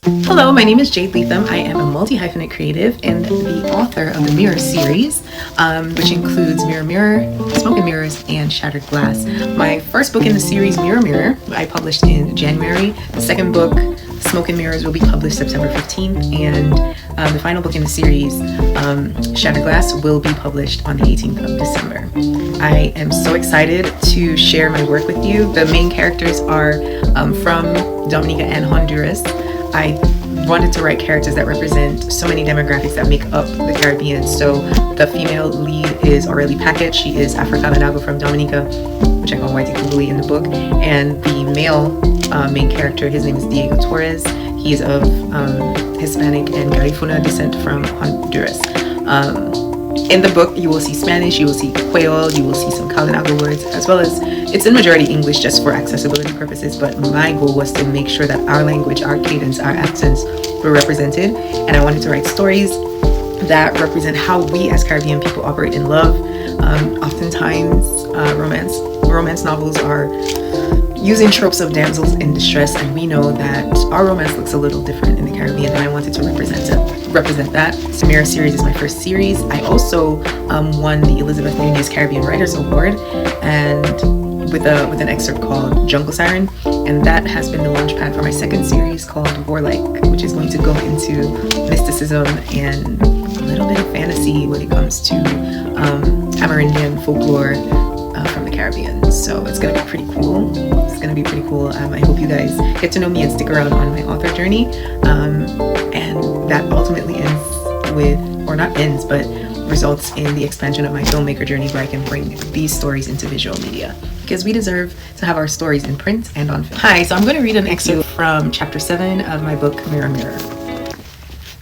Hello, my name is Jade Leatham. I am a multi-hyphenate creative and the author of the Mirror series, which includes Mirror Mirror, Smoke and Mirrors, and Shattered Glass. My first book in the series, Mirror Mirror, I published in January. The second book, Smoke and Mirrors, will be published September 15th, and the final book in the series, Shattered Glass, will be published on the 18th of December. I am so excited to share my work with you. The main characters are from Dominica and Honduras. I wanted to write characters that represent so many demographics that make up the Caribbean. So the female lead is Aurelie Paquette. She is Afro-Calinago from Dominica, which I call Write-Tukubuli in the book. And the male main character, his name is Diego Torres. He is of Hispanic and Garifuna descent from Honduras. In the book, you will see Spanish, you will see Creole, you will see some Kalinago words, as well as it's in majority English just for accessibility purposes, but my goal was to make sure that our language, our cadence, our accents were represented, and I wanted to write stories that represent how we as Caribbean people operate in love. Oftentimes, romance novels are using tropes of damsels in distress, and we know that our romance looks a little different in the Caribbean, and I wanted to represent that. The Mirror series is my first series. I also won the Elizabeth Nunez Caribbean Writers Award, and with an excerpt called Jungle Siren, and that has been the launchpad for my second series called Warlike, which is going to go into mysticism and a little bit of fantasy when it comes to Amerindian folklore from the Caribbean. So it's gonna be pretty cool. I hope you guys get to know me and stick around on my author journey, and that ultimately ends with, or not ends, but results in the expansion of my filmmaker journey, where I can bring these stories into visual media, because we deserve to have our stories in print and on film. Hi, so I'm going to read an excerpt from chapter 7 of my book, Mirror Mirror.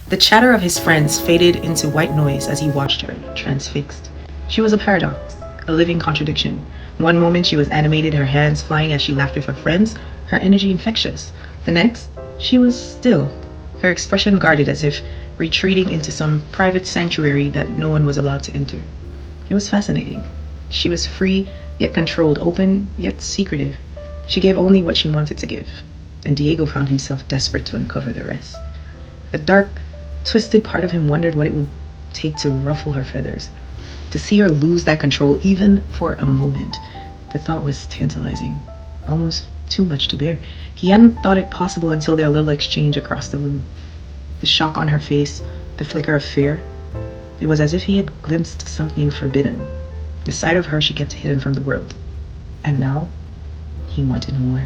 The chatter of his friends faded into white noise as he watched her, transfixed. She was a paradox, a living contradiction. One moment she was animated, her hands flying as she laughed with her friends, her energy infectious. The next, she was still, her expression guarded, as if retreating into some private sanctuary that no one was allowed to enter. It was fascinating. She was free, yet controlled, open, yet secretive. She gave only what she wanted to give, and Diego found himself desperate to uncover the rest. The dark, twisted part of him wondered what it would take to ruffle her feathers, to see her lose that control even for a moment. The thought was tantalizing, almost too much to bear. He hadn't thought it possible until their little exchange across the room. The shock on her face, the flicker of fear. It was as if he had glimpsed something forbidden, the side of her she kept hidden from the world. And now, he wanted more.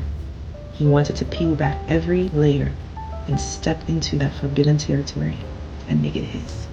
He wanted to peel back every layer and step into that forbidden territory and make it his.